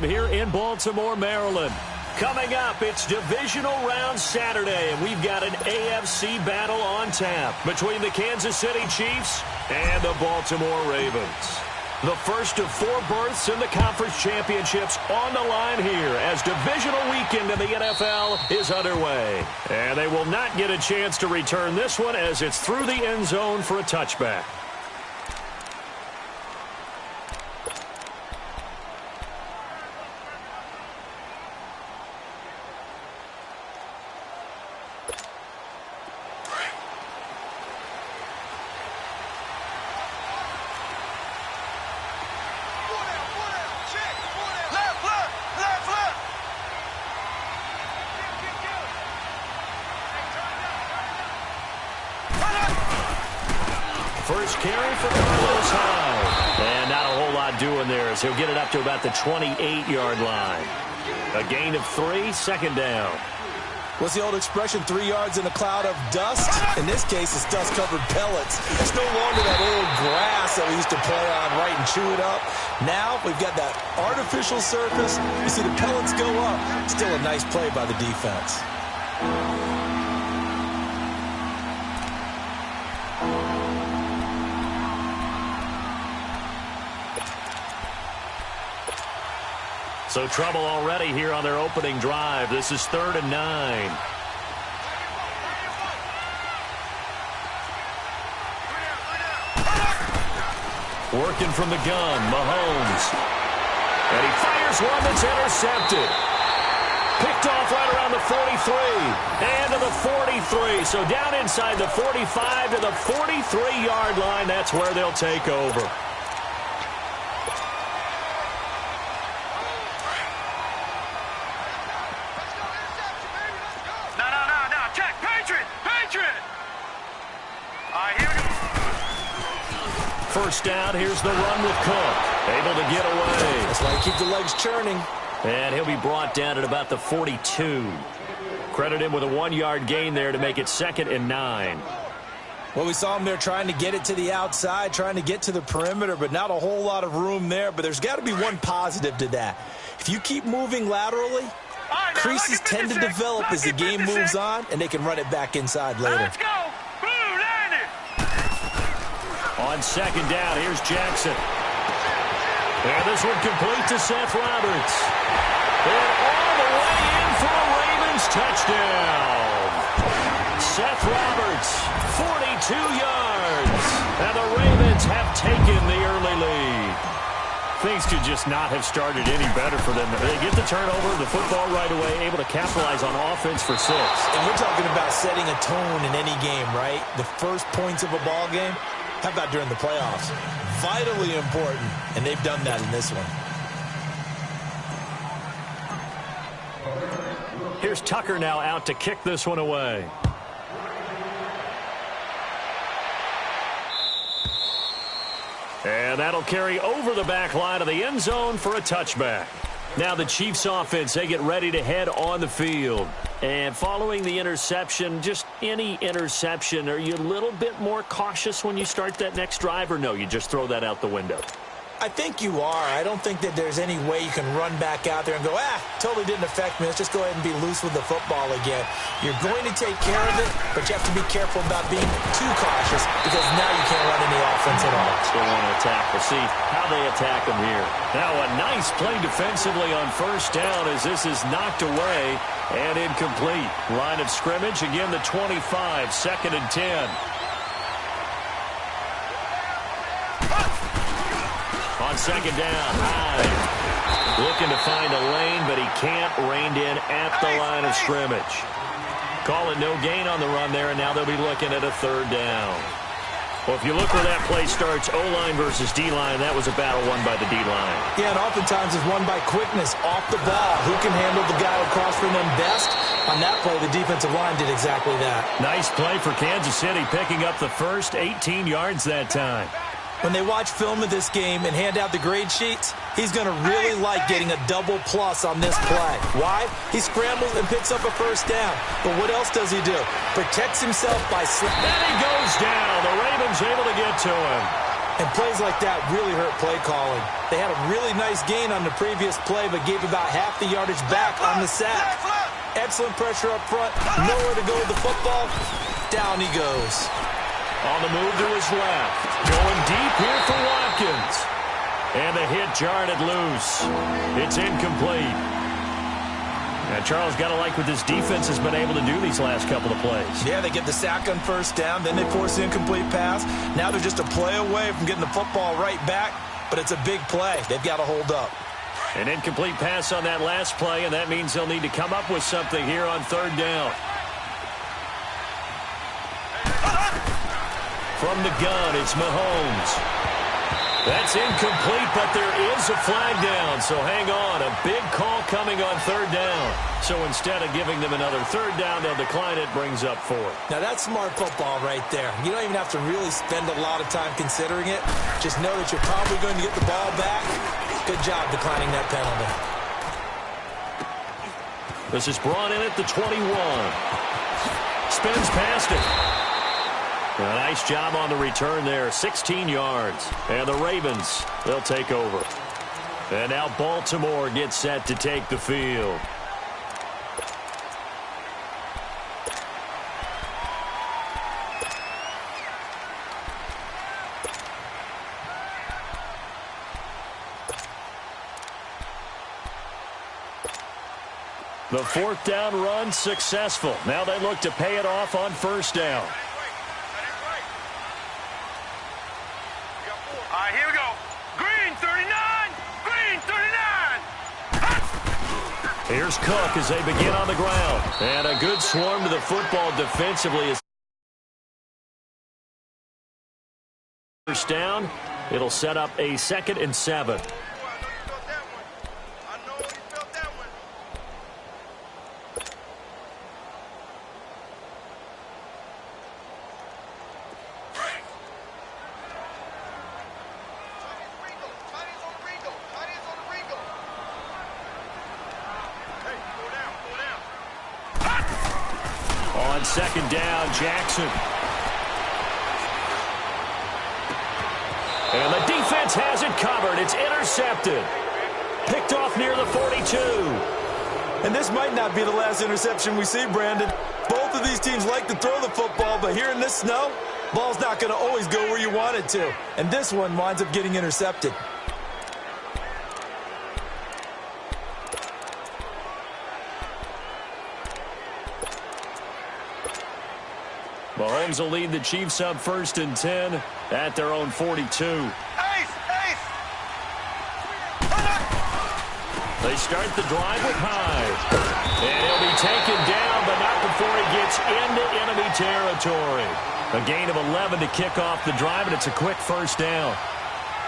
Here in Baltimore, Maryland. Coming up, it's divisional round Saturday, and we've got an AFC battle on tap between the Kansas City Chiefs and the Baltimore Ravens. The first of 4 berths in the conference championships on the line here as divisional weekend in the NFL is underway. And they will not get a chance to return this one as it's through the end zone for a touchback. First carry for Carlos Hyde. And not a whole lot doing there as he'll get it up to about the 28-yard line. A gain of 3, second down. What's the old expression, 3 yards in a cloud of dust? In this case, it's dust-covered pellets. It's no longer that old grass that we used to play on, right, and chew it up. Now we've got that artificial surface. You see the pellets go up. Still a nice play by the defense. So trouble already here on their opening drive. This is 3rd and 9. Working from the gun, Mahomes. And he fires one that's intercepted. Picked off right around the 43. And to the 43. So down inside the 45 to the 43-yard line. That's where they'll take over. First down, here's the run with Cook. Able to get away. That's why you keep the legs churning. And he'll be brought down at about the 42. Credit him with a 1-yard gain there to make it 2nd and 9. Well, we saw him there trying to get it to the outside, trying to get to the perimeter, but not a whole lot of room there. But there's got to be one positive to that. If you keep moving laterally, creases tend to develop as the game moves on, and they can run it back inside later. Let's go. On 2nd down, here's Jackson. And this one complete to Seth Roberts. And all the way in for a Ravens touchdown. Seth Roberts, 42 yards. And the Ravens have taken the early lead. Things could just not have started any better for them. They get the turnover, the football right away, able to capitalize on offense for 6. And we're talking about setting a tone in any game, right? The first points of a ball game. How about during the playoffs? Vitally important, and they've done that in this one. Here's Tucker now out to kick this one away. And that'll carry over the back line of the end zone for a touchback. Now the Chiefs offense, they get ready to head on the field. And following the interception, just any interception, are you a little bit more cautious when you start that next drive, or no, you just throw that out the window? I think you are. I don't think that there's any way you can run back out there and go, totally didn't affect me. Let's just go ahead and be loose with the football again. You're going to take care of it, but you have to be careful about being too cautious because now you can't run any offense at all. Still want to attack. We'll see how they attack them here. Now a nice play defensively on first down as this is knocked away and incomplete. Line of scrimmage, again the 25, 2nd and 10. On 2nd down, Hyde looking to find a lane, but he can't, reined in at the line of scrimmage. Calling no gain on the run there, and now they'll be looking at a 3rd down. Well, if you look where that play starts, O-line versus D-line, that was a battle won by the D-line. Yeah, and oftentimes it's won by quickness off the ball. Who can handle the guy across from them best? On that play, the defensive line did exactly that. Nice play for Kansas City, picking up the first 18 yards that time. When they watch film of this game and hand out the grade sheets, he's going to really like getting a double plus on this play. Why? He scrambles and picks up a first down. But what else does he do? Protects himself by and he goes down. The Ravens able to get to him. And plays like that really hurt play calling. They had a really nice gain on the previous play, but gave about half the yardage back on the sack. Excellent pressure up front. Nowhere to go with the football. Down he goes. On the move to his left. Going deep here for Watkins. And the hit jarred it loose. It's incomplete. Now, Charles, got to like what this defense has been able to do these last couple of plays. Yeah, they get the sack on first down, then they force the incomplete pass. Now they're just a play away from getting the football right back, but it's a big play. They've got to hold up. An incomplete pass on that last play, and that means they'll need to come up with something here on third down. From the gun, it's Mahomes. That's incomplete, but there is a flag down, so hang on. A big call coming on third down. So instead of giving them another third down, they'll decline it, brings up fourth. Now that's smart football right there. You don't even have to really spend a lot of time considering it. Just know that you're probably going to get the ball back. Good job declining that penalty. This is brought in at the 21. Spins past it. A nice job on the return there, 16 yards. And the Ravens, they'll take over. And now Baltimore gets set to take the field. The fourth down run successful. Now they look to pay it off on first down. Here we go. Green 39. Green 39. Here's Cook as they begin on the ground. And a good swarm to the football defensively. First down. It'll set up a 2nd and 7. On second down, Jackson. And the defense has it covered. It's intercepted. Picked off near the 42. And this might not be the last interception we see, Brandon. Both of these teams like to throw the football, but here in this snow, ball's not going to always go where you want it to. And this one winds up getting intercepted. Mahomes will lead the Chiefs up 1st and 10 at their own 42. They start the drive with Hyde. And he'll be taken down, but not before he gets into enemy territory. A gain of 11 to kick off the drive, and it's a quick first down.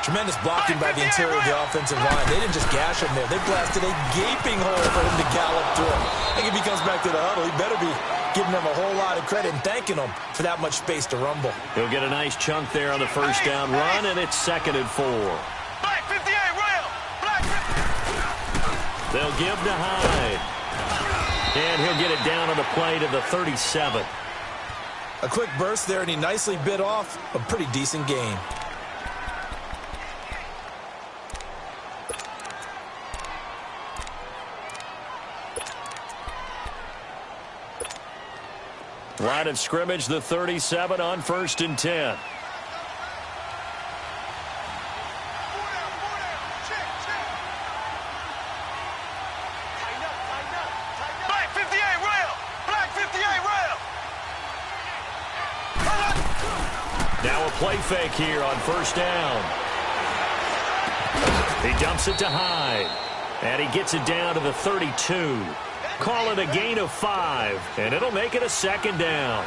Tremendous blocking by the interior of the offensive line. They didn't just gash him there. They blasted a gaping hole for him to gallop through. I think if he comes back to the huddle, he better be giving them a whole lot of credit and thanking them for that much space to rumble. He'll get a nice chunk there on the first down run, and it's 2nd and 4. Black 58, rail. Black 58. They'll give to Hyde. And he'll get it down on the play to the 37. A quick burst there, and he nicely bit off a pretty decent gain. Line of scrimmage, the 37 on 1st and 10. Black 58, rail. Black 58, rail. Now a play fake here on first down. He dumps it to Hyde. And he gets it down to the 32. Call it a gain of 5, and it'll make it a 2nd down.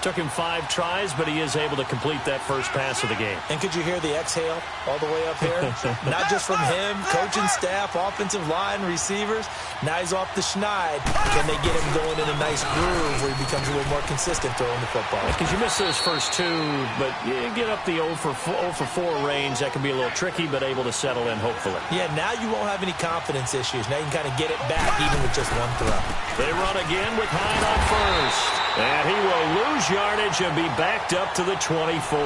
Took him 5 tries, but he is able to complete that first pass of the game. And could you hear the exhale all the way up here? Not just from him, coaching staff, offensive line, receivers. Now he's off the schneid. Can they get him going in a nice groove where he becomes a little more consistent throwing the football? Because you miss those first 2, but you get up the 0 for 4 range. That can be a little tricky, but able to settle in, hopefully. Yeah, now you won't have any confidence issues. Now you can kind of get it back even with just one throw. They run again with Hyde on first. And he will lose yardage and be backed up to the 24.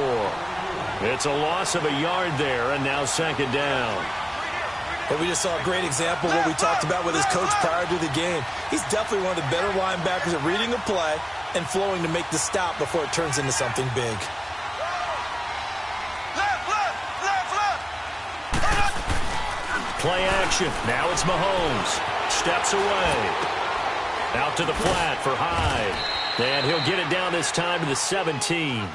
It's a loss of a yard there, and now second down. But we just saw a great example of what we talked about with his coach prior to the game. He's definitely one of the better linebackers at reading a play and flowing to make the stop before it turns into something big. Play action. Now it's Mahomes. Steps away. Out to the flat for Hyde. And he'll get it down this time to the 17.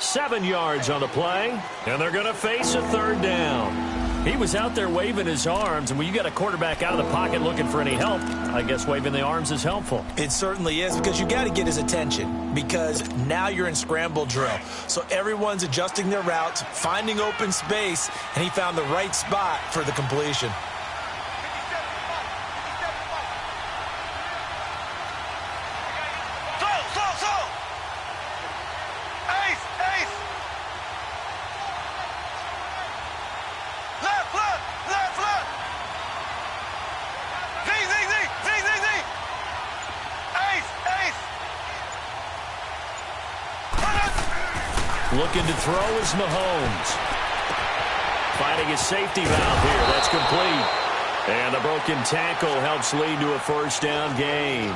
7 yards on the play. And they're going to face a third down. He was out there waving his arms, and when you got a quarterback out of the pocket looking for any help, I guess waving the arms is helpful. It certainly is, because you got to get his attention, because now you're in scramble drill. So everyone's adjusting their routes, finding open space, and he found the right spot for the completion. Looking to throw is Mahomes. Finding his safety valve here. That's complete. And the broken tackle helps lead to a first down gain.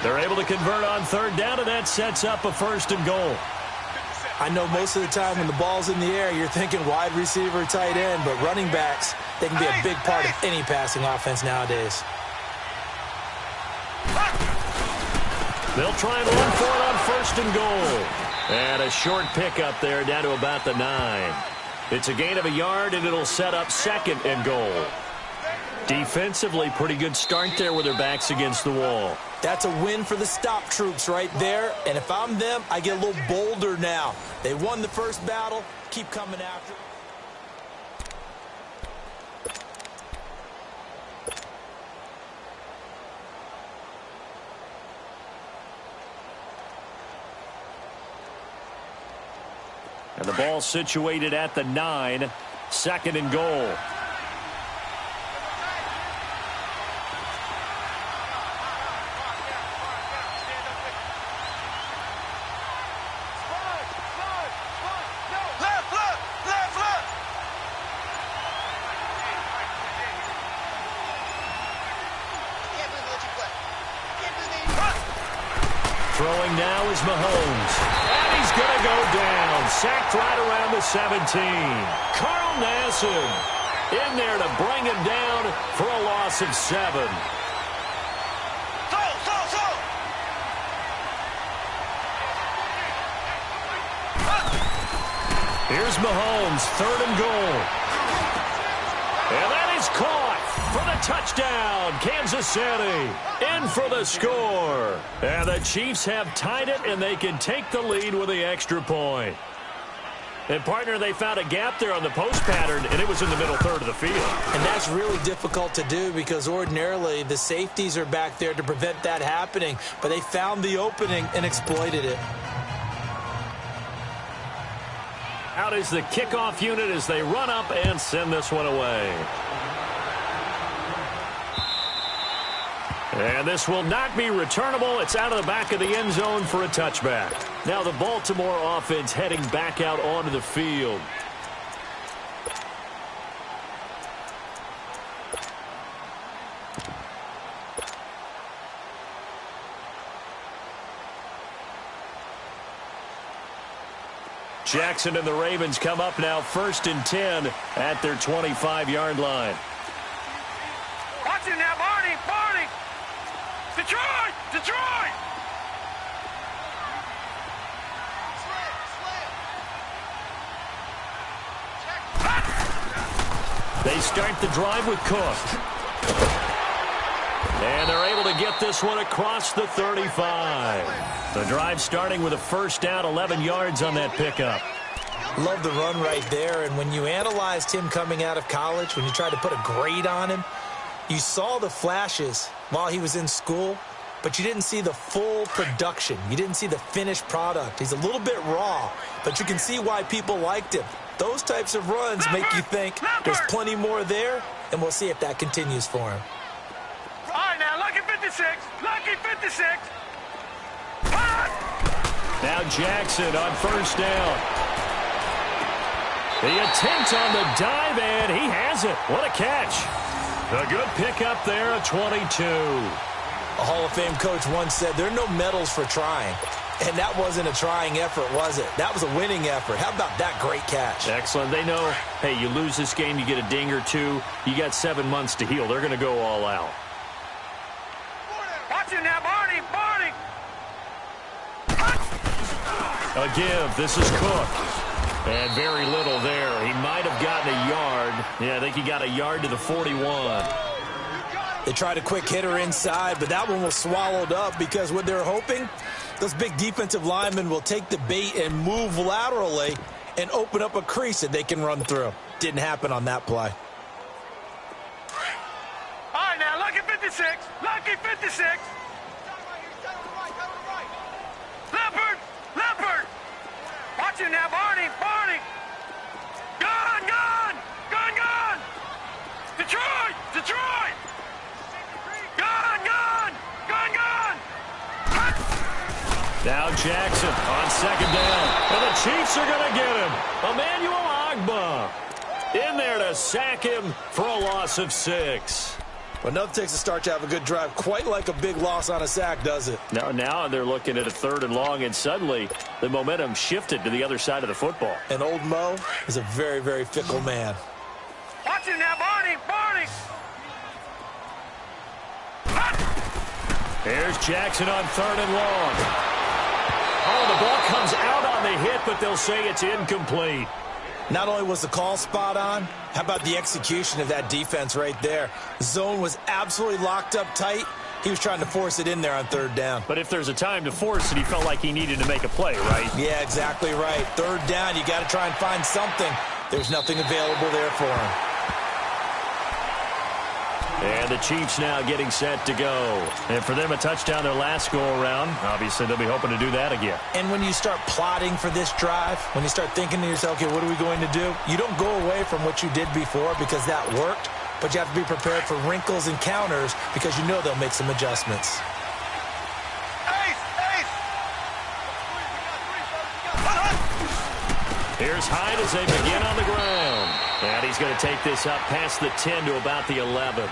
They're able to convert on third down, and that sets up a 1st and goal. I know most of the time when the ball's in the air, you're thinking wide receiver, tight end, but running backs, they can be a big part of any passing offense nowadays. They'll try and run for it on 1st and goal. And a short pickup there down to about the 9. It's a gain of a yard, and it'll set up 2nd and goal. Defensively, pretty good start there with their backs against the wall. That's a win for the stop troops right there. And if I'm them, I get a little bolder now. They won the first battle. Keep coming after it. And the ball situated at the 9, 2nd and goal. Throwing now is Mahomes. And he's going to go down. Sacked right around the 17. Carl Nassib in there to bring him down for a loss of 7. Here's Mahomes, 3rd and goal. And that is caught for the touchdown. Kansas City in for the score. And the Chiefs have tied it, and they can take the lead with the extra point. And, partner, they found a gap there on the post pattern, and it was in the middle third of the field. And that's really difficult to do because ordinarily the safeties are back there to prevent that happening. But they found the opening and exploited it. Out is the kickoff unit as they run up and send this one away. And this will not be returnable. It's out of the back of the end zone for a touchback. Now the Baltimore offense heading back out onto the field. Jackson and the Ravens come up now 1st and 10 at their 25-yard line. Watch it now, Barney, Barney! Detroit! Detroit! They start the drive with Cook. And they're able to get this one across the 35. The drive starting with a first down, 11 yards on that pickup. Love the run right there. And when you analyzed him coming out of college, when you tried to put a grade on him, you saw the flashes while he was in school, but you didn't see the full production. You didn't see the finished product. He's a little bit raw, but you can see why people liked him. Those types of runs make you think there's plenty more there, and we'll see if that continues for him. All right, now, lucky 56. Lucky 56. Now Jackson on first down. The attempt on the dive, and he has it. What a catch. A good pickup there at 22. A Hall of Fame coach once said, there are no medals for trying. And that wasn't a trying effort, was it? That was a winning effort. How about that great catch? Excellent. They know, hey, you lose this game, you get a ding or two. You got 7 months to heal. They're going to go all out. Watch him now, Barney. Barney. A give. This is Cook. And very little there. He might have gotten a yard. Yeah, I think he got a yard to the 41. They tried a quick hitter inside, but that one was swallowed up because what they're hoping, those big defensive linemen will take the bait and move laterally and open up a crease that they can run through. Didn't happen on that play. All right, now, lucky 56. Lucky 56. Leopard. Leopard. Watch him now, Barney. Barney. Gone, gone. Gone, gone. Detroit. Detroit. Gone, gone. Gone, gone. Now Jackson on second down. And the Chiefs are going to get him. Emmanuel Ogbah in there to sack him for a loss of 6. Well, nothing takes a start to have a good drive. Quite like a big loss on a sack, does it? Now they're looking at a 3rd and long, and suddenly the momentum shifted to the other side of the football. And old Mo is a very, very fickle man. Watch him now, Barney. Barney. Here's Jackson on 3rd and long. Oh, the ball comes out on the hit, but they'll say it's incomplete. Not only was the call spot on, how about the execution of that defense right there? The zone was absolutely locked up tight. He was trying to force it in there on 3rd down. But if there's a time to force it, he felt like he needed to make a play, right? Yeah, exactly right. 3rd down, you got to try and find something. There's nothing available there for him. And the Chiefs now getting set to go. And for them, a touchdown their last go-around. Obviously, they'll be hoping to do that again. And when you start plotting for this drive, when you start thinking to yourself, okay, what are we going to do? You don't go away from what you did before because that worked, but you have to be prepared for wrinkles and counters because you know they'll make some adjustments. Ace. Ace. Here's Hyde as they begin on the ground. And he's going to take this up past the 10 to about the 11.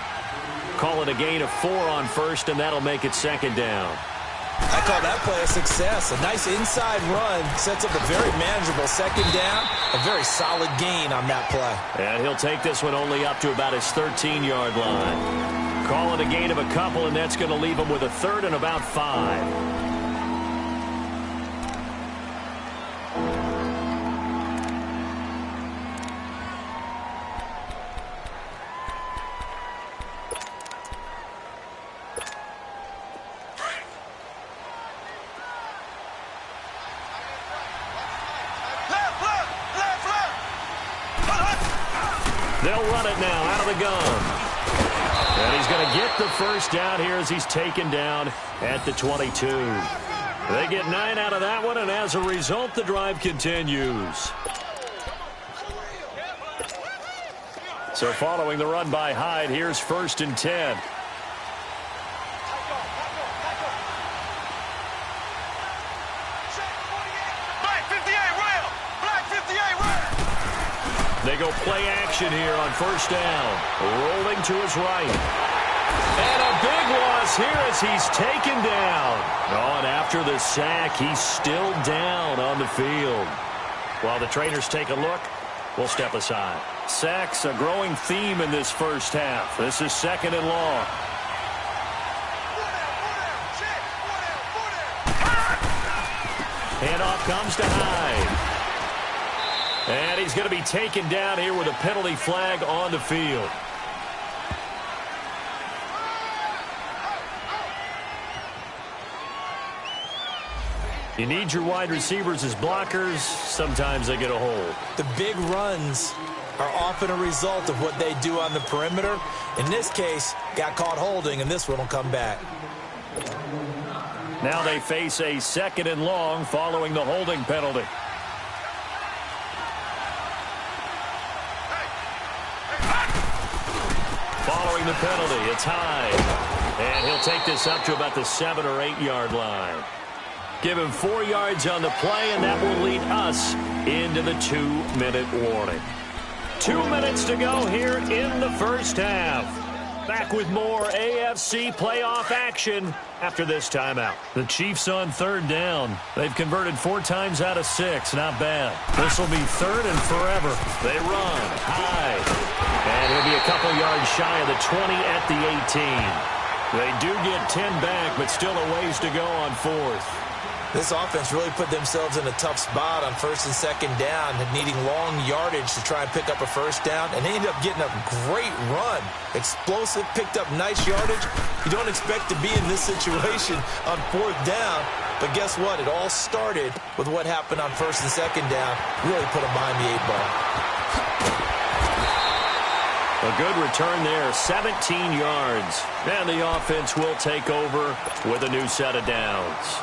Call it a gain of 4 on 1st, and that'll make it 2nd down. I call that play a success. A nice inside run sets up a very manageable 2nd down. A very solid gain on that play. And he'll take this one only up to about his 13-yard line. Call it a gain of a couple, and that's going to leave him with a 3rd and about 5. They'll run it now out of the gun. And he's going to get the 1st down here as he's taken down at the 22. They get 9 out of that one, and as a result, the drive continues. So following the run by Hyde, here's 1st and 10. Black 58, rail. Black 58, rail. They go play action here on 1st down. Rolling to his right. And a big loss here as he's taken down. Oh, and after the sack, he's still down on the field. While the trainers take a look, we'll step aside. Sacks, a growing theme in this first half. This is 2nd and long. Handoff comes to Hyde. And he's going to be taken down here with a penalty flag on the field. You need your wide receivers as blockers. Sometimes they get a hold. The big runs are often a result of what they do on the perimeter. In this case, got caught holding, and this one will come back. Now they face a 2nd and long following the holding penalty. Following the penalty, it's Hyde. And he'll take this up to about the 7 or 8 yard line. Give him 4 yards on the play, and that will lead us into the 2-minute warning. 2 minutes to go here in the first half. Back with more AFC playoff action after this timeout. The Chiefs on 3rd down. They've converted 4 times out of 6. Not bad. This will be 3rd and forever. They run high. And he'll be a couple yards shy of the 20 at the 18. They do get 10 back, but still a ways to go on 4th. This offense really put themselves in a tough spot on 1st and 2nd down, needing long yardage to try and pick up a 1st down, and they ended up getting a great run. Explosive, picked up nice yardage. You don't expect to be in this situation on 4th down, but guess what? It all started with what happened on 1st and 2nd down. Really put them behind the 8 ball. A good return there, 17 yards. And the offense will take over with a new set of downs.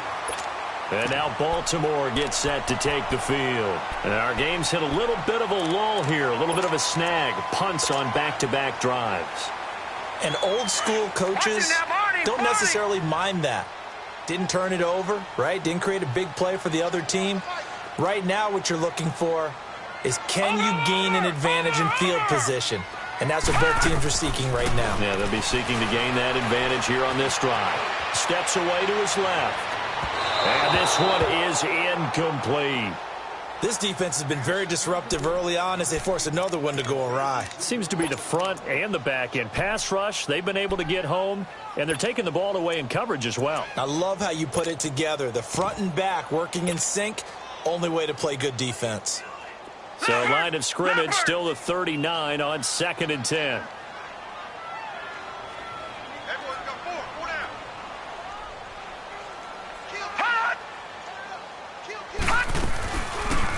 And now Baltimore gets set to take the field. And our game's hit a little bit of a lull here, a little bit of a snag. Punts on back-to-back drives. And old-school coaches don't necessarily mind that. Didn't turn it over, right? Didn't create a big play for the other team. Right now what you're looking for is, can you gain an advantage in field position? And that's what both teams are seeking right now. Yeah, they'll be seeking to gain that advantage here on this drive. Steps away to his left. And this one is incomplete. This defense has been very disruptive early on as they force another one to go awry. Seems to be the front and the back end. Pass rush, they've been able to get home, and they're taking the ball away in coverage as well. I love how you put it together. The front and back working in sync, only way to play good defense. So line of scrimmage still the 39 on 2nd and 10.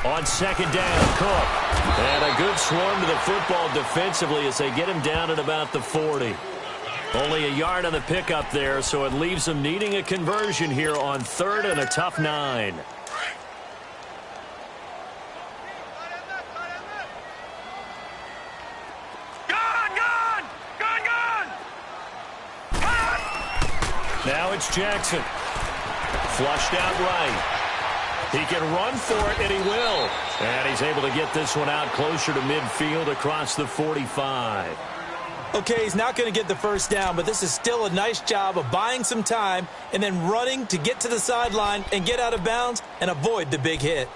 On 2nd down, Cook. And a good swarm to the football defensively as they get him down at about the 40. Only a yard on the pickup there, so it leaves them needing a conversion here on 3rd and a tough 9. Now it's Jackson. Flushed out right. He can run for it, and he will. And he's able to get this one out closer to midfield across the 45. Okay, he's not going to get the 1st down, but this is still a nice job of buying some time and then running to get to the sideline and get out of bounds and avoid the big hit.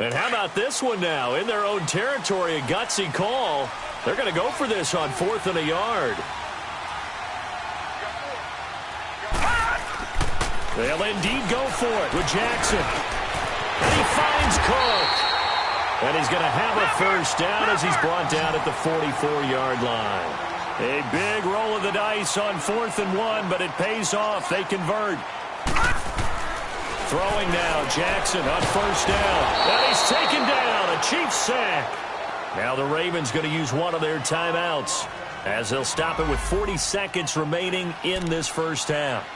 And how about this one now? In their own territory, a gutsy call. They're going to go for this on 4th and a yard. They'll indeed go for it with Jackson. And he finds Cook. And he's going to have a 1st down as he's brought down at the 44-yard line. A big roll of the dice on 4th and 1, but it pays off. They convert. Throwing now, Jackson on 1st down. And he's taken down, a Chiefs sack. Now the Ravens going to use one of their timeouts as they'll stop it with 40 seconds remaining in this first half.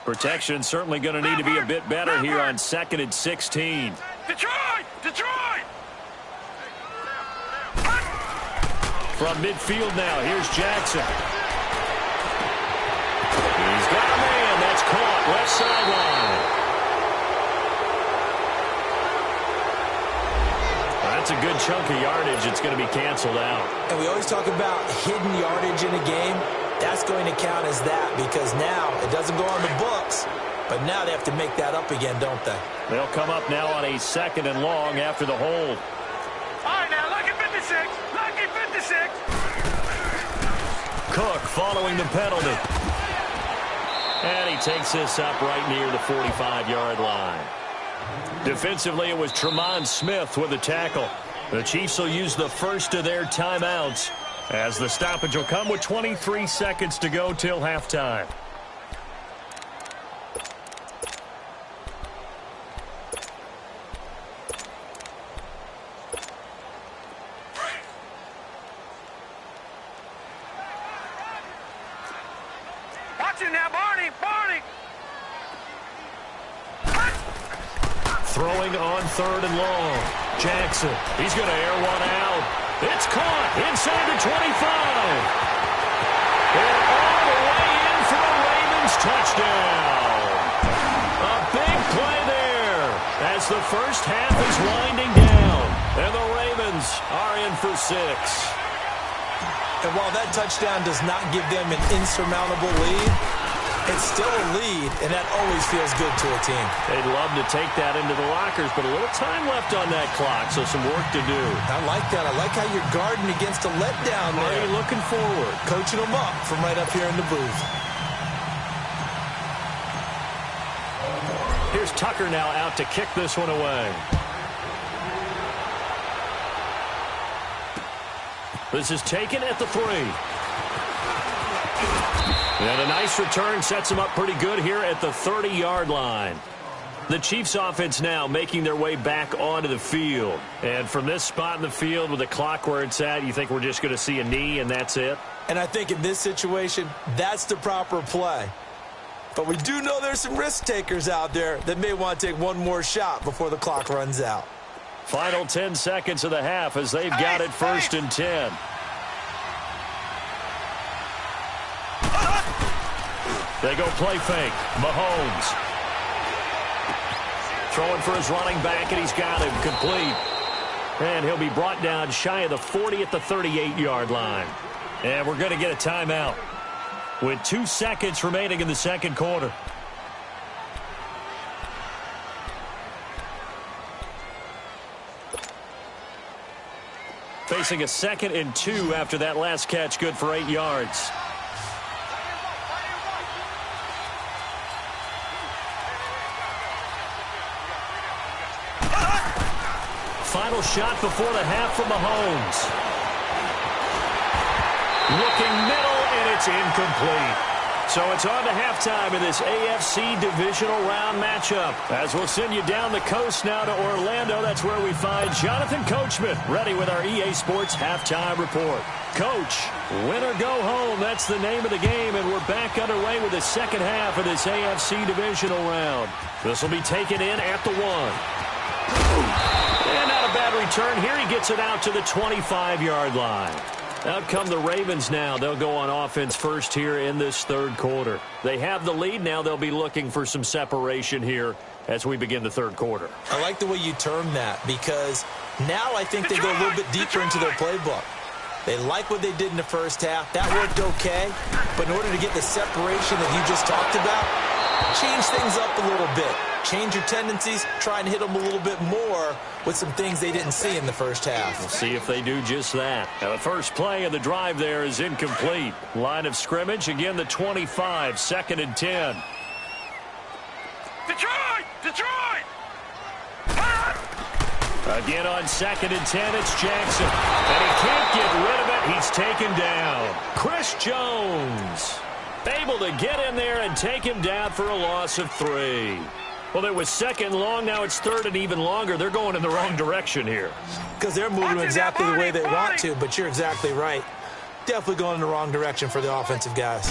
Protection certainly going to need to be a bit better here on 2nd and 16. Detroit! Detroit! From midfield now, here's Jackson. He's got a man. That's caught. Left sideline. That's a good chunk of yardage. It's going to be canceled out. And we always talk about hidden yardage in a game. That's going to count as that because now it doesn't go on the books, but now they have to make that up again, don't they? They'll come up now on a 2nd and long after the hold. All right, now, lucky 56. Lucky 56. Cook following the penalty. And he takes this up right near the 45-yard line. Defensively, it was Tremont Smith with a tackle. The Chiefs will use the first of their timeouts as the stoppage will come with 23 seconds to go till halftime. throwing on 3rd and long. Jackson, he's going to air one out. It's caught inside the 25. And all the way in for a Ravens touchdown. A big play there as the first half is winding down. And the Ravens are in for 6. And while that touchdown does not give them an insurmountable lead, it's still a lead, and that always feels good to a team. They'd love to take that into the lockers, but a little time left on that clock, so some work to do. I like that. I like how you're guarding against a letdown there. Are you looking forward? Coaching them up from right up here in the booth. Here's Tucker now out to kick this one away. This is taken at the 3. And a nice return sets them up pretty good here at the 30-yard line. The Chiefs offense now making their way back onto the field. And from this spot in the field with the clock where it's at, you think we're just going to see a knee and that's it? And I think in this situation, that's the proper play. But we do know there's some risk takers out there that may want to take one more shot before the clock runs out. Final 10 seconds of the half as they've got it 1st and 10. They go play fake. Mahomes. Throwing for his running back, and he's got him complete. And he'll be brought down shy of the 40 at the 38-yard line. And we're going to get a timeout with 2 seconds remaining in the second quarter. Facing a 2nd and 2 after that last catch, good for 8 yards. Final shot before the half from Mahomes. Looking middle, and it's incomplete. So it's on to halftime in this AFC divisional round matchup. As we'll send you down the coast now to Orlando, that's where we find Jonathan Coachman, ready with our EA Sports halftime report. Coach, win or go home, that's the name of the game, and we're back underway with the second half of this AFC divisional round. This will be taken in at the 1. And not a bad return here. He gets it out to the 25-yard line. Out come the Ravens now. They'll go on offense first here in this third quarter. They have the lead now. They'll be looking for some separation here as we begin the third quarter. I like the way you term that because now I think they go a little bit deeper into their playbook. They like what they did in the first half. That worked okay. But in order to get the separation that you just talked about, change things up a little bit. Change your tendencies, try and hit them a little bit more with some things they didn't see in the first half. We'll see if they do just that. Now the first play of the drive there is incomplete. Line of scrimmage, again the 25, 2nd and 10. Detroit! Detroit! Again on 2nd and 10, it's Jackson. And he can't get rid of it. He's taken down. Chris Jones able to get in there and take him down for a loss of 3. Well, it was 2nd long. Now it's 3rd and even longer. They're going in the wrong direction here. Because they're moving exactly the way they want to, but you're exactly right. Definitely going in the wrong direction for the offensive guys.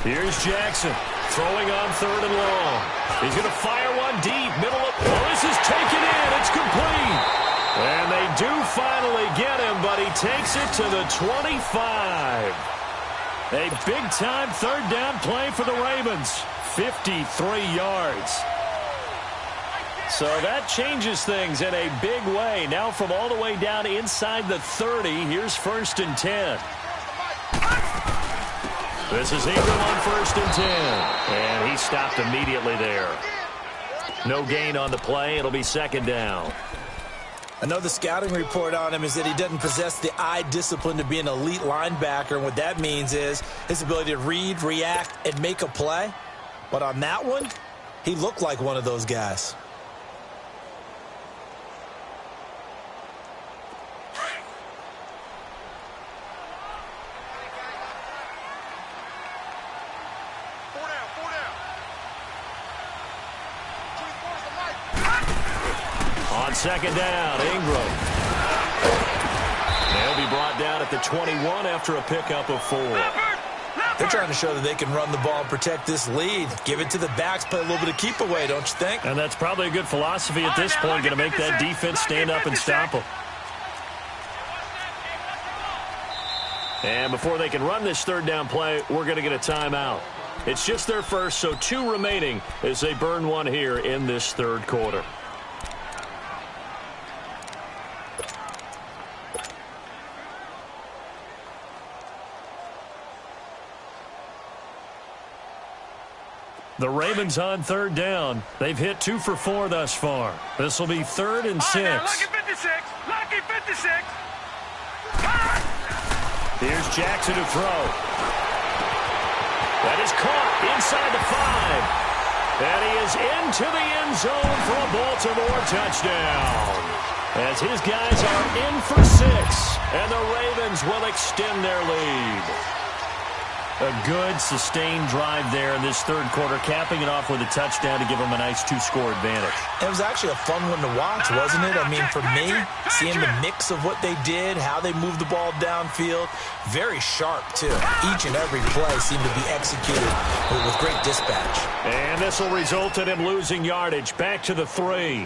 Here's Jackson throwing on 3rd and long. He's going to fire one deep. Middle of... Oh, this is taken in. It's complete. And they do finally get him, but he takes it to the 25. A big-time third down play for the Ravens. 53 yards. So that changes things in a big way. Now from all the way down inside the 30, here's 1st and 10. This is Ingram on 1st and 10. And he stopped immediately there. No gain on the play. It'll be 2nd down. I know the scouting report on him is that he doesn't possess the eye discipline to be an elite linebacker. And what that means is his ability to read, react, and make a play. But on that one, he looked like one of those guys. On 2nd down, Ingram. They'll be brought down at the 21 after a pickup of 4. They're trying to show that they can run the ball and protect this lead. Give it to the backs, play a little bit of keep away, don't you think? And that's probably a good philosophy at this point, going to make that defense stand up and stop them. And before they can run this third down play, we're going to get a timeout. It's just their first, so 2 remaining as they burn one here in this third quarter. The Ravens on third down. They've hit 2 for 4 thus far. This will be 3rd and 6. Lucky 56. Lucky 56. Here's Jackson to throw. That is caught inside the 5. And he is into the end zone for a Baltimore touchdown. As his guys are in for 6. And the Ravens will extend their lead. A good, sustained drive there in this third quarter, capping it off with a touchdown to give them a nice 2-score advantage. It was actually a fun one to watch, wasn't it? I mean, for me, seeing the mix of what they did, how they moved the ball downfield, very sharp, too. Each and every play seemed to be executed with great dispatch. And this will result in him losing yardage. Back to the 3.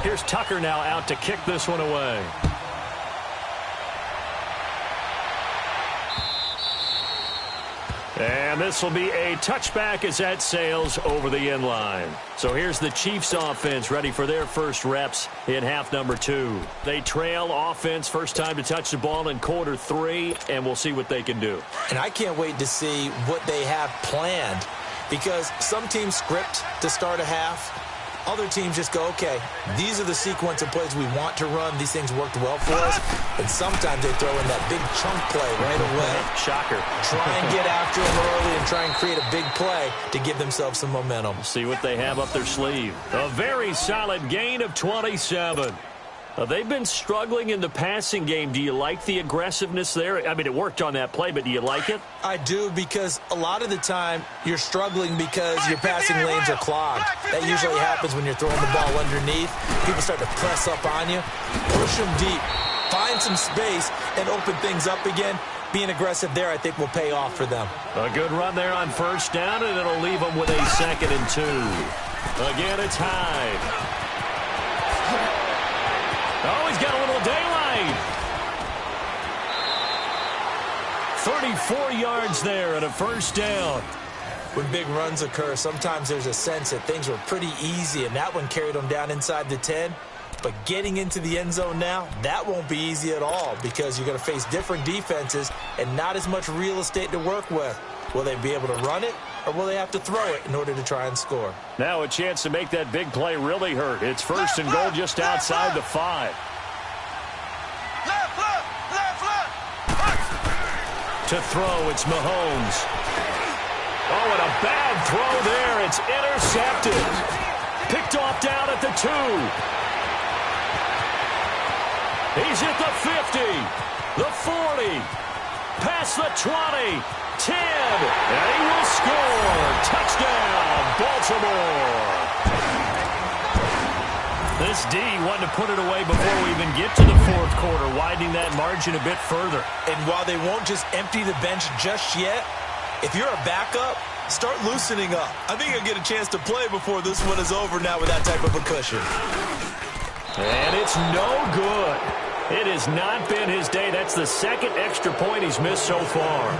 Here's Tucker now out to kick this one away. And this will be a touchback as that sails over the end line. So here's the Chiefs offense ready for their first reps in half number 2. They trail offense, first time to touch the ball in quarter 3, and we'll see what they can do. And I can't wait to see what they have planned, because some teams script to start a half. Other teams just go, okay, these are the sequence of plays we want to run. These things worked well for us. And sometimes they throw in that big chunk play right away. Shocker. Try and get after them early and try and create a big play to give themselves some momentum. See what they have up their sleeve. A very solid gain of 27. They've been struggling in the passing game. Do you like the aggressiveness there? I mean, it worked on that play, but do you like it? I do, because a lot of the time you're struggling because your passing lanes are clogged. That usually happens when you're throwing the ball underneath. People start to press up on you. Push them deep. Find some space and open things up again. Being aggressive there, I think, will pay off for them. A good run there on first down, and it'll leave them with a 2nd and 2. Again, it's Hyde. Oh, he's got a little daylight. 34 yards there and a first down. When big runs occur, sometimes there's a sense that things were pretty easy, and that one carried them down inside the 10. But getting into the end zone now, that won't be easy at all, because you're going to face different defenses and not as much real estate to work with. Will they be able to run it, or will they have to throw it in order to try and score? Now a chance to make that big play really hurt. It's 1st and goal just outside the 5. To throw, it's Mahomes. Oh, and a bad throw there. It's intercepted. Picked off down at the 2. He's at the 50, the 40, past the 20. 10, and he will score. Touchdown, Baltimore. This D wanted to put it away before we even get to the 4th quarter, widening that margin a bit further. And while they won't just empty the bench just yet, if you're a backup, start loosening up. I think you'll get a chance to play before this one is over now with that type of a cushion. And it's no good. It has not been his day. That's the 2nd extra point he's missed so far.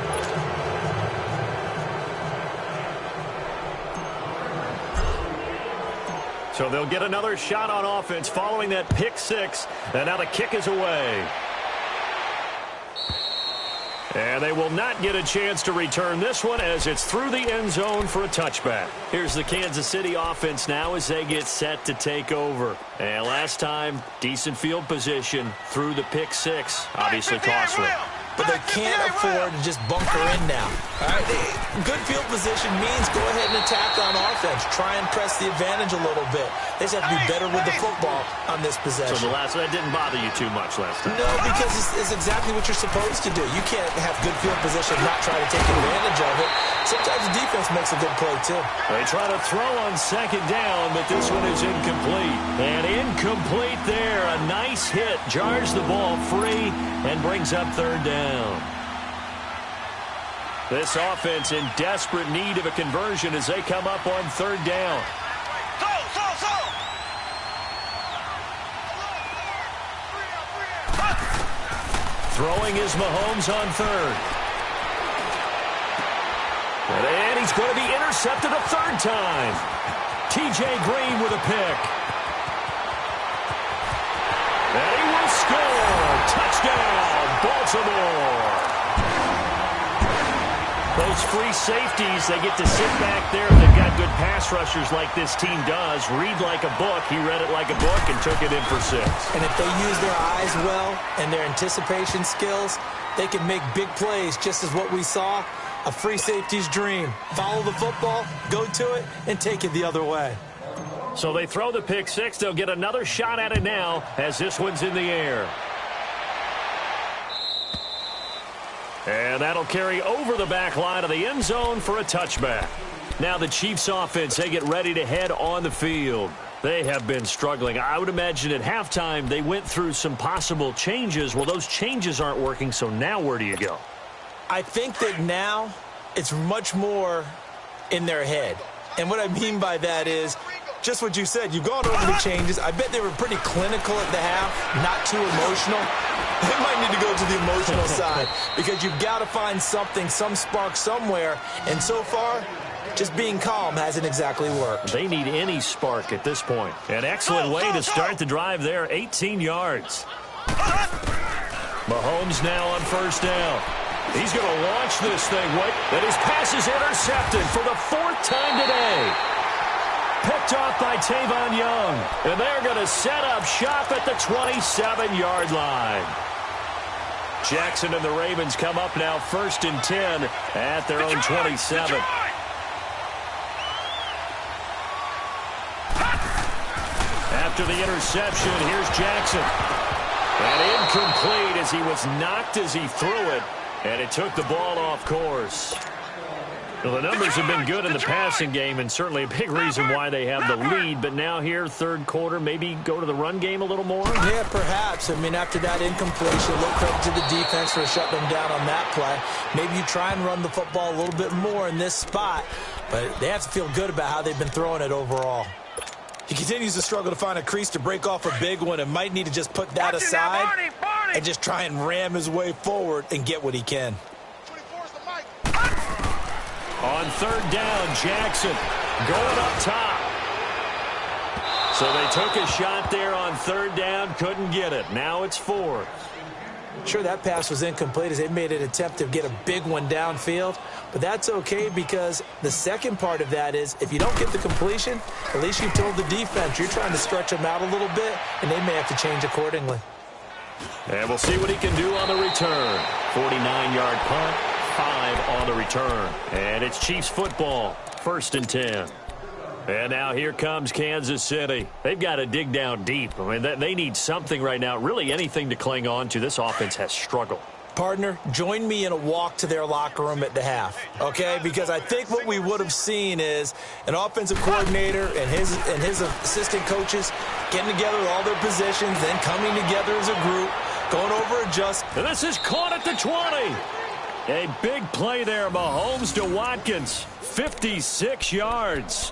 So they'll get another shot on offense following that pick 6. And now the kick is away. And they will not get a chance to return this one as it's through the end zone for a touchback. Here's the Kansas City offense now as they get set to take over. And last time, decent field position through the pick 6. Obviously costly. but they can't afford to just bunker in now. All right, good field position means go ahead and attack on offense. Try and press the advantage a little bit. They just have to be better with the football on this possession. So that didn't bother you too much last time? No, because it's exactly what you're supposed to do. You can't have good field position and not try to take advantage of it. Sometimes the defense makes a good play, too. They try to throw on second down, but this one is incomplete. And incomplete there. A nice hit. Jars the ball free and brings up third down. This offense in desperate need of a conversion as they come up on third down. Throwing is Mahomes on third. And he's going to be intercepted a third time. T.J. Green with a pick. And he will score. Touchdown, Baltimore. Those free safeties, they get to sit back there. They've got good pass rushers like this team does. Read like a book. He read it like a book and took it in for 6. And if they use their eyes well and their anticipation skills, they can make big plays, just as what we saw. A free safety's dream. Follow the football, go to it, and take it the other way. So they throw the pick 6. They'll get another shot at it now as this one's in the air. And that'll carry over the back line of the end zone for a touchback. Now the Chiefs offense, they get ready to head on the field. They have been struggling. I would imagine at halftime they went through some possible changes. Well, those changes aren't working, so now where do you go? I think that now it's much more in their head. And what I mean by that is just what you said. You've gone over the changes. I bet they were pretty clinical at the half, not too emotional. They might need to go to the emotional side because you've got to find something, some spark somewhere. And so far, just being calm hasn't exactly worked. They need any spark at this point. An excellent way to start the drive there, 18 yards. Mahomes now on first down. He's going to launch this thing. And his pass is intercepted for the 4th time today. Picked off by Tavon Young. And they're going to set up shop at the 27-yard line. Jackson and the Ravens come up now 1st and 10 at their own 27. After the interception, here's Jackson. And incomplete as he was knocked as he threw it. And it took the ball off course. Well, the numbers have been good in the passing game and certainly a big reason why they have the lead. But now here, third quarter, maybe go to the run game a little more? Yeah, perhaps. I mean, after that incompletion, a little credit to the defense for shutting them down on that play. Maybe you try and run the football a little bit more in this spot. But they have to feel good about how they've been throwing it overall. He continues to struggle to find a crease to break off a big one and might need to just put that aside and just try and ram his way forward and get what he can. On third down, Jackson going up top. So they took a shot there on third down, couldn't get it. Now it's 4th. Sure, that pass was incomplete as they made an attempt to get a big one downfield, but that's okay because the second part of that is if you don't get the completion, at least you've told the defense you're trying to stretch them out a little bit, and they may have to change accordingly. And we'll see what he can do on the return. 49-yard punt, 5 on the return. And it's Chiefs football, 1st and 10. And now here comes Kansas City. They've got to dig down deep. I mean, they need something right now, really anything to cling on to. This offense has struggled. Partner, join me in a walk to their locker room at the half, okay? Because I think what we would have seen is an offensive coordinator and his assistant coaches getting together with all their positions, then coming together as a group, going over adjustments. And this is caught at the 20. A big play there, Mahomes to Watkins, 56 yards.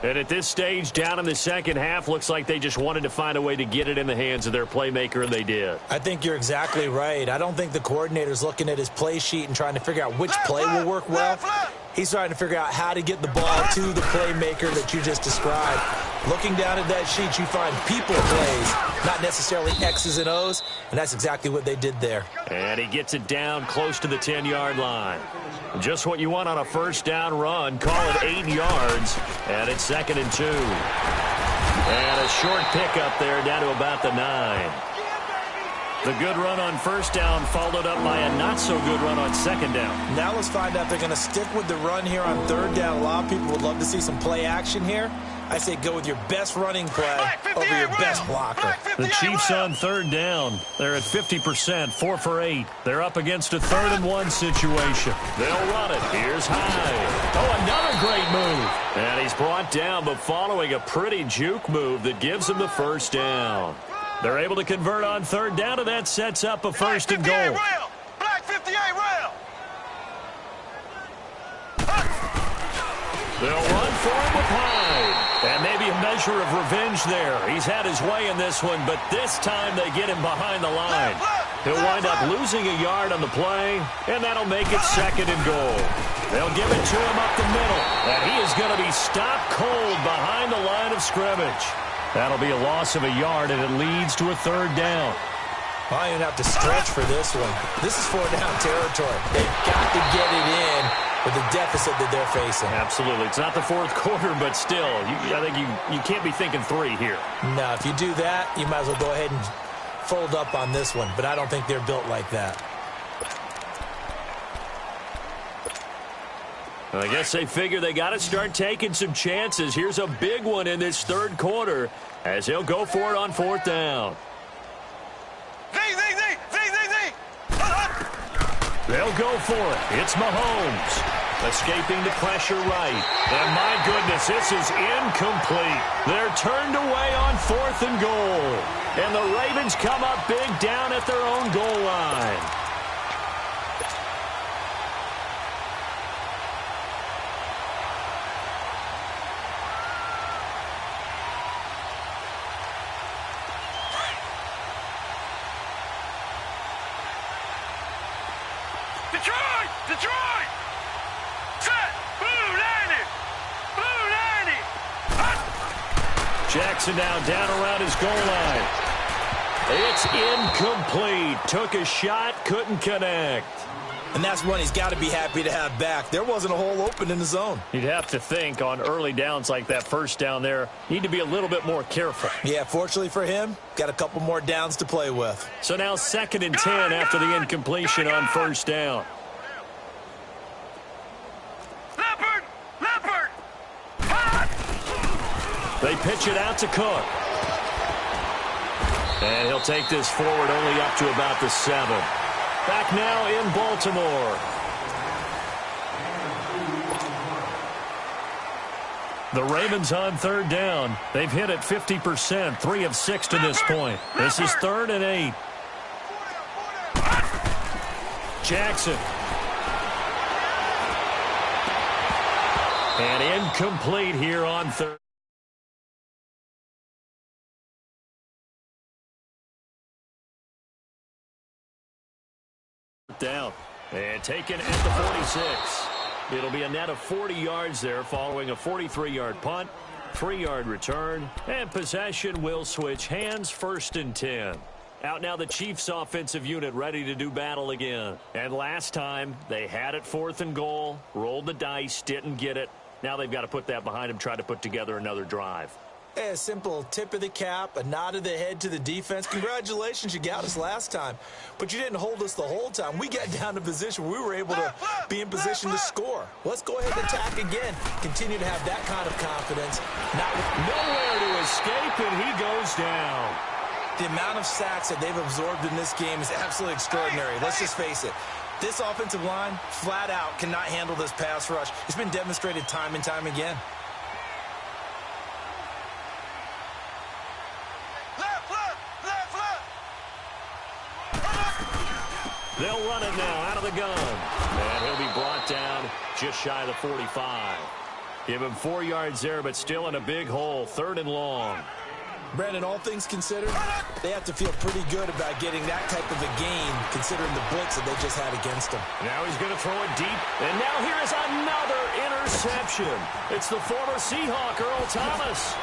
And at this stage, down in the second half, looks like they just wanted to find a way to get it in the hands of their playmaker, and they did. I think you're exactly right. I don't think the coordinator's looking at his play sheet and trying to figure out which play will work well. He's trying to figure out how to get the ball to the playmaker that you just described. Looking down at that sheet, you find people plays, not necessarily X's and O's, and that's exactly what they did there. And he gets it down close to the 10-yard line. Just what you want on a first down run. Call it 8 yards, and it's 2nd and 2. And a short pickup there down to about the 9. The good run on first down followed up by a not-so-good run on second down. Now let's find out if they're going to stick with the run here on third down. A lot of people would love to see some play action here. I say go with your best running play over your best blocker. The Chiefs on third down. They're at 50%, 4 for 8. They're up against a 3rd and 1 situation. They'll run it. Here's Hyde. Oh, another great move. And he's brought down, but following a pretty juke move that gives him the first down. They're able to convert on third down, and that sets up a 1st and goal. Black 58 rail. They'll run for him with Hyde. And maybe a measure of revenge there. He's had his way in this one, but this time they get him behind the line. He'll wind up losing a yard on the play, and that'll make it 2nd and goal. They'll give it to him up the middle, and he is going to be stopped cold behind the line of scrimmage. That'll be a loss of a yard, and it leads to a 3rd down. I don't even have to stretch for this one. This is 4-down territory. They've got to get it in with the deficit that they're facing. Absolutely. It's not the 4th quarter, but still, I think you can't be thinking 3 here. No, if you do that, you might as well go ahead and fold up on this one, but I don't think they're built like that. I guess they figure they got to start taking some chances. Here's a big one in this 3rd quarter as he'll go for it on 4th down. They'll go for it. It's Mahomes. Escaping the pressure right. And my goodness, this is incomplete. They're turned away on 4th and goal. And the Ravens come up big down at their own goal line. Detroit! Set! Blue 90! Blue 90! Hut! Jackson now down around his goal line. It's incomplete. Took a shot, couldn't connect. And that's one he's got to be happy to have back. There wasn't a hole open in the zone. You'd have to think on early downs like that first down there, need to be a little bit more careful. Yeah, fortunately for him, got a couple more downs to play with. So now 2nd and 10 after the incompletion on first down. Leopard! Hot! They pitch it out to Cook. And he'll take this forward only up to about the 7. Back now in Baltimore. The Ravens on third down. They've hit it 50%, 3 of 6 to this point. This is 3rd and 8. Jackson. And incomplete here on third. Down and taken at the 46. It'll be a net of 40 yards there following a 43-yard punt, 3-yard return, and possession will switch hands. 1st and 10. Out now the Chiefs offensive unit ready to do battle again. And last time they had it 4th and goal, rolled the dice, didn't get it. Now they've got to put that behind them, try to put together another drive. A simple tip of the cap, a nod of the head to the defense. Congratulations, you got us last time. But you didn't hold us the whole time. We got down to position. We were able to be in position to score. Let's go ahead and attack again. Continue to have that kind of confidence. Nowhere to escape, and he goes down. The amount of sacks that they've absorbed in this game is absolutely extraordinary. Let's just face it. This offensive line, flat out, cannot handle this pass rush. It's been demonstrated time and time again. They'll run it now out of the gun. And he'll be brought down just shy of the 45. Give him 4 yards there, but still in a big hole. 3rd and long. Brandon, all things considered, they have to feel pretty good about getting that type of a gain, considering the blitz that they just had against them. Now he's going to throw it deep. And now here is another interception. It's the former Seahawk, Earl Thomas.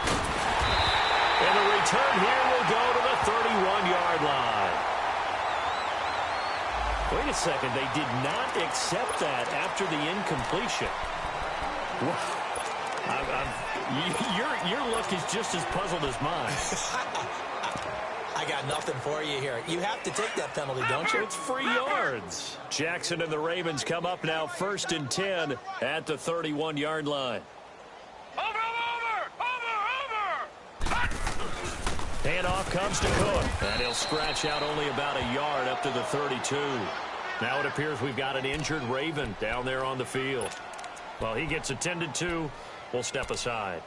And the return here will go to the 31-yard line. Wait a second. They did not accept that after the incompletion. Your look is just as puzzled as mine. I got nothing for you here. You have to take that penalty, don't you? It's free yards. Jackson and the Ravens come up now 1st and 10 at the 31-yard line. Over! Handoff comes to Cook, and he'll scratch out only about a yard up to the 32. Now it appears we've got an injured Raven down there on the field. Well, he gets attended to. We'll step aside.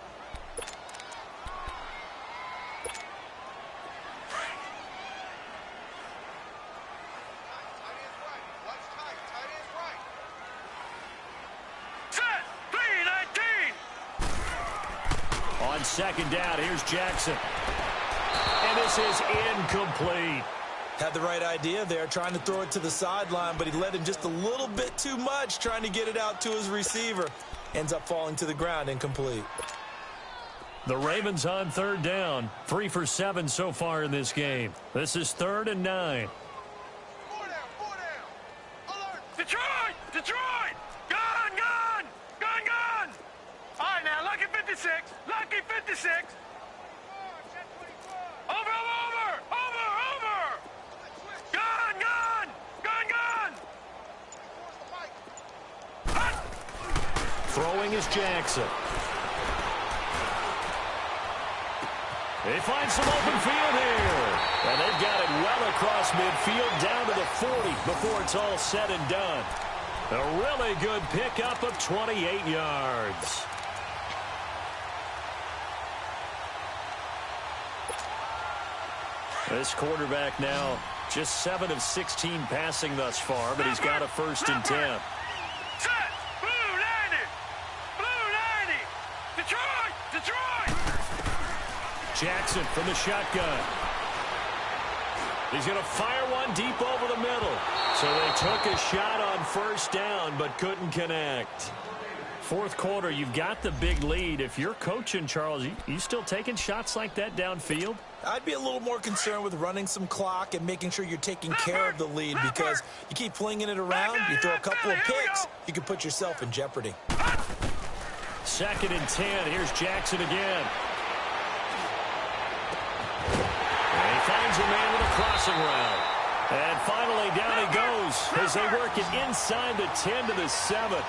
On 2nd down, here's Jackson. And this is incomplete. Had the right idea there, trying to throw it to the sideline, but he led him just a little bit too much, trying to get it out to his receiver. Ends up falling to the ground, incomplete. The Ravens on 3rd down. 3 for 7 so far in this game. This is 3rd and 9. 4 down. Alert! Detroit! Gun! All right, now, Lucky 56. Over! Gun! Throwing is Jackson. They find some open field here. And they've got it well across midfield down to the 40 before it's all said and done. A really good pickup of 28 yards. This quarterback now just 7 of 16 passing thus far, but he's got a 1st and 10. Set! Blue 90! Detroit! Jackson from the shotgun. He's going to fire one deep over the middle. So they took a shot on 1st down, but couldn't connect. 4th quarter, you've got the big lead. If you're coaching, Charles, you still taking shots like that downfield? I'd be a little more concerned with running some clock and making sure you're taking care of the lead, because you keep flinging it around, you throw a couple of picks, you can put yourself in jeopardy. 2nd and 10. Here's Jackson again. And he finds a man with a crossing route. And finally, down he goes as they work it inside the 10 to the 7.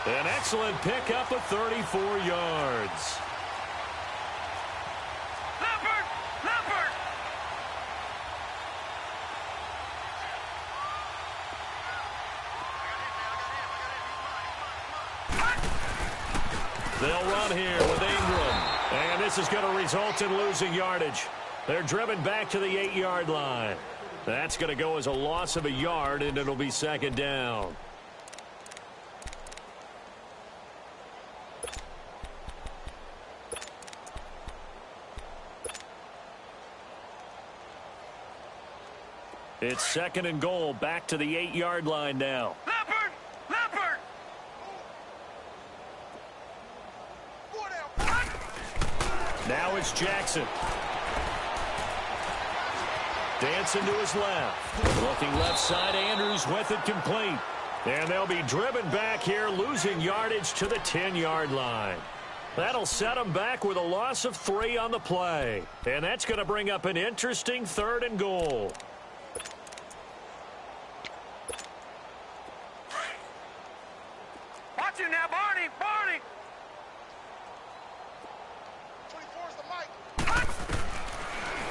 An excellent pickup of 34 yards. Leopard! They'll run here with Ingram. And this is going to result in losing yardage. They're driven back to the 8-yard line. That's going to go as a loss of a yard, and it'll be 2nd down. It's 2nd and goal, back to the 8-yard line now. Leopard! 4 down. Now it's Jackson. Dancing to his left. Looking left side, Andrews with it complete. And they'll be driven back here, losing yardage to the 10-yard line. That'll set them back with a loss of 3 on the play. And that's going to bring up an interesting 3rd and goal. Watch him now, Barney! 24's the mic.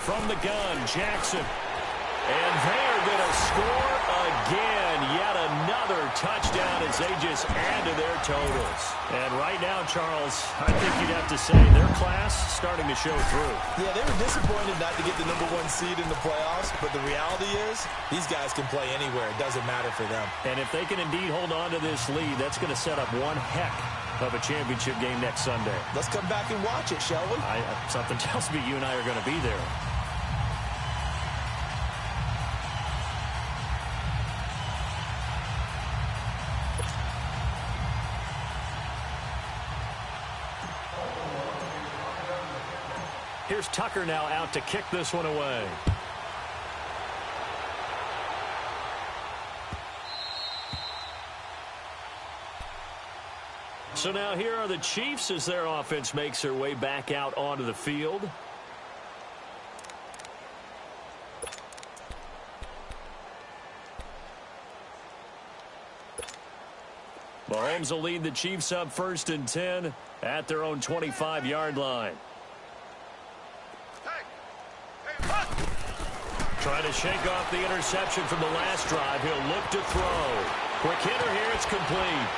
From the gun, Jackson. And they're going to score again. Yet another touchdown as they just add to their totals. And right now, Charles, I think you'd have to say their class starting to show through. Yeah, they were disappointed not to get the #1 seed in the playoffs, but the reality is these guys can play anywhere. It doesn't matter for them. And if they can indeed hold on to this lead, that's going to set up one heck of a championship game next Sunday. Let's come back and watch it, shall we? Something tells me you and I are going to be there. Here's Tucker now out to kick this one away. So now here are the Chiefs as their offense makes their way back out onto the field. Mahomes will lead the Chiefs up 1st and 10 at their own 25-yard line. Trying to shake off the interception from the last drive. He'll look to throw. Quick hitter here. It's complete.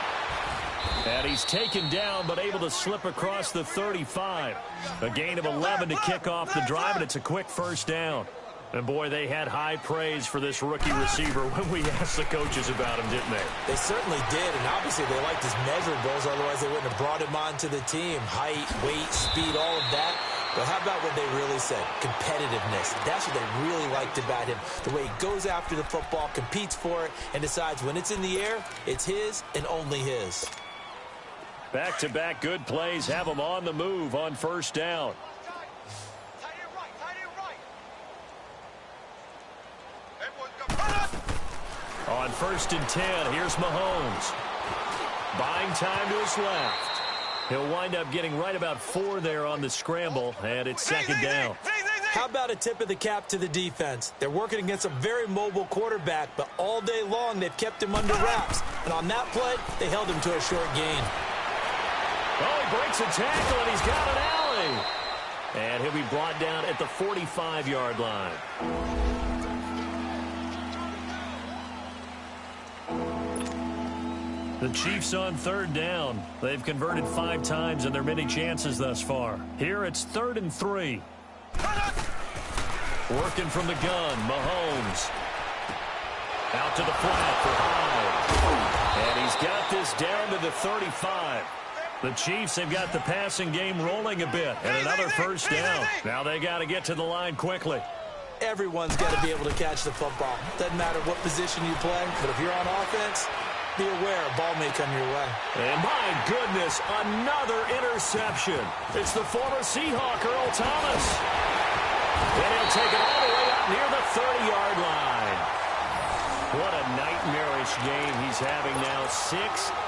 And he's taken down, but able to slip across the 35. A gain of 11 to kick off the drive, and it's a quick 1st down. And, boy, they had high praise for this rookie receiver when we asked the coaches about him, didn't they? They certainly did, and obviously they liked his measurables. Otherwise, they wouldn't have brought him onto the team. Height, weight, speed, all of that. But how about what they really said? Competitiveness. That's what they really liked about him. The way he goes after the football, competes for it, and decides when it's in the air, it's his and only his. Back-to-back good plays have him on the move on 1st down. On 1st and 10, here's Mahomes. Buying time to his left. He'll wind up getting right about 4 there on the scramble, and it's 2nd down. How about a tip of the cap to the defense? They're working against a very mobile quarterback, but all day long they've kept him under wraps. And on that play, they held him to a short gain. Oh, he breaks a tackle, and he's got an alley. And he'll be brought down at the 45-yard line. The Chiefs on 3rd down. They've converted 5 times in their many chances thus far. Here it's 3rd and 3. Working from the gun, Mahomes. Out to the flat for Hyde. And he's got this down to the 35. The Chiefs have got the passing game rolling a bit. And another 1st down. Now they got to get to the line quickly. Everyone's got to be able to catch the football. Doesn't matter what position you play, but if you're on offense, be aware a ball may come your way. And my goodness, another interception. It's the former Seahawk, Earl Thomas. And he'll take it all the way up near the 30-yard line. What a nightmarish game he's having now. 6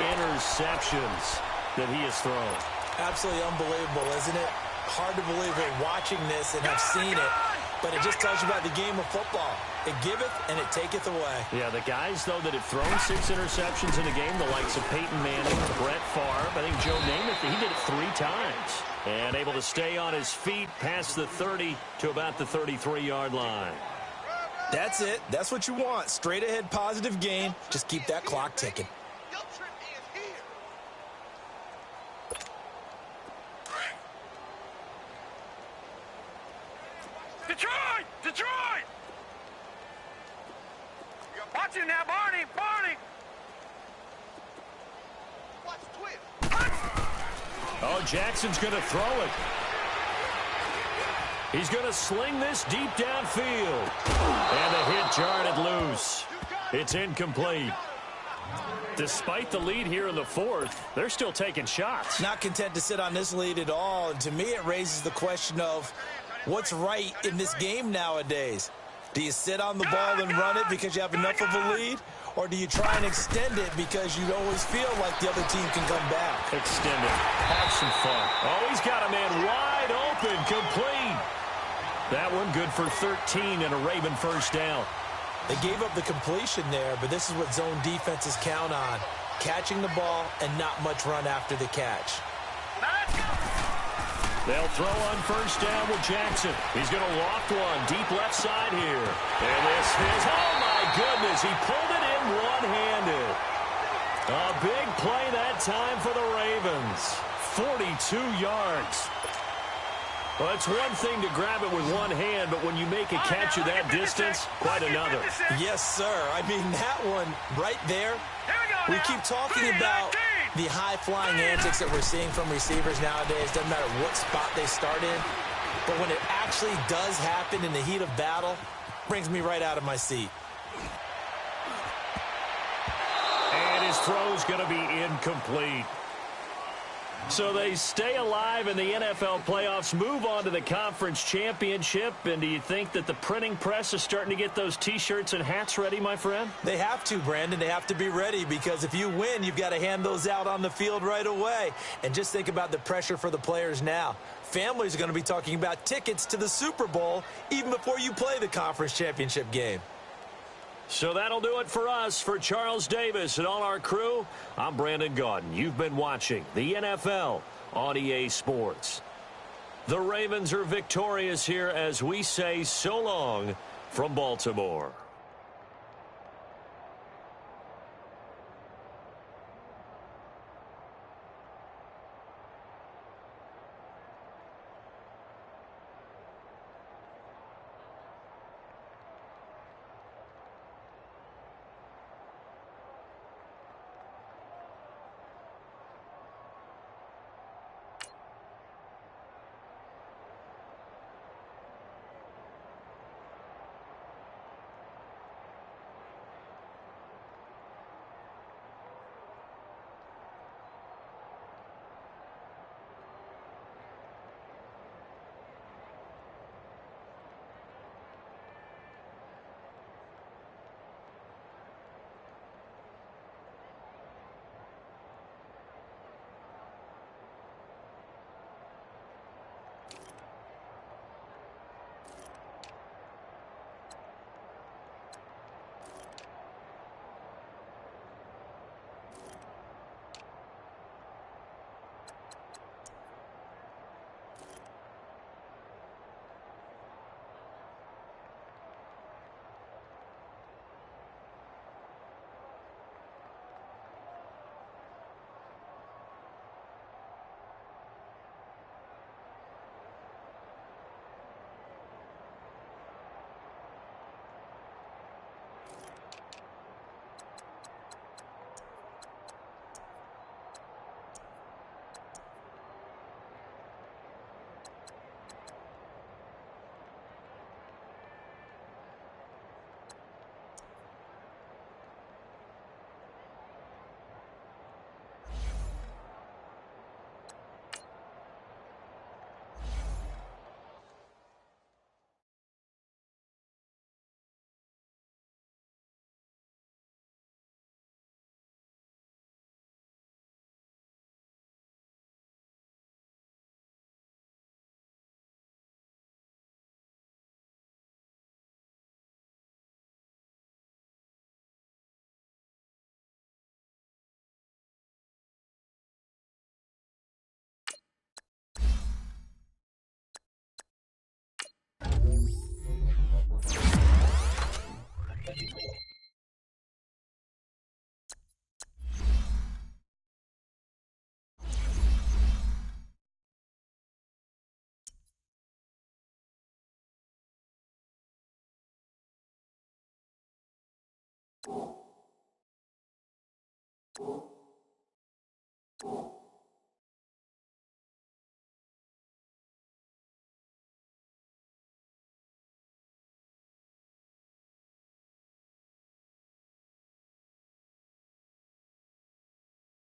interceptions that he has thrown. Absolutely unbelievable, isn't it? Hard to believe we're watching this and have seen it. But it just tells you about the game of football. It giveth and it taketh away. Yeah, the guys, though, that have thrown 6 interceptions in a game, the likes of Peyton Manning, Brett Favre, I think Joe Namath, he did it 3 times. And able to stay on his feet past the 30 to about the 33-yard line. That's it. That's what you want. Straight ahead positive game. Just keep that clock ticking. Detroit! Detroit! Watch it now, Barney! Barney! Watch twist. Oh, Jackson's going to throw it. He's going to sling this deep downfield. And the hit jarred it loose. It's incomplete. Despite the lead here in the 4th, they're still taking shots. Not content to sit on this lead at all. And to me, it raises the question of what's right in this game nowadays. Do you sit on the ball and run it because you have enough of a lead? Or do you try and extend it because you always feel like the other team can come back? Extend it. Have some fun. Oh, he's got a man wide open. Complete. That one good for 13 and a Raven 1st down. They gave up the completion there, but this is what zone defenses count on. Catching the ball and not much run after the catch. They'll throw on 1st down with Jackson. He's going to loft one deep left side here. And this is, oh my goodness, he pulled it in one-handed. A big play that time for the Ravens. 42 yards. Well, it's one thing to grab it with one hand, but when you make a catch of that distance, quite another. Yes, sir. I mean, that one right there, we keep talking about the high-flying antics that we're seeing from receivers nowadays. Doesn't matter what spot they start in. But when it actually does happen in the heat of battle, it brings me right out of my seat. And his throw's going to be incomplete. So they stay alive in the NFL playoffs, move on to the conference championship. And do you think that the printing press is starting to get those T-shirts and hats ready, my friend? They have to, Brandon. They have to be ready because if you win, you've got to hand those out on the field right away. And just think about the pressure for the players now. Families are going to be talking about tickets to the Super Bowl even before you play the conference championship game. So that'll do it for us. For Charles Davis and all our crew, I'm Brandon Gaudin. You've been watching the NFL on EA Sports. The Ravens are victorious here as we say so long from Baltimore.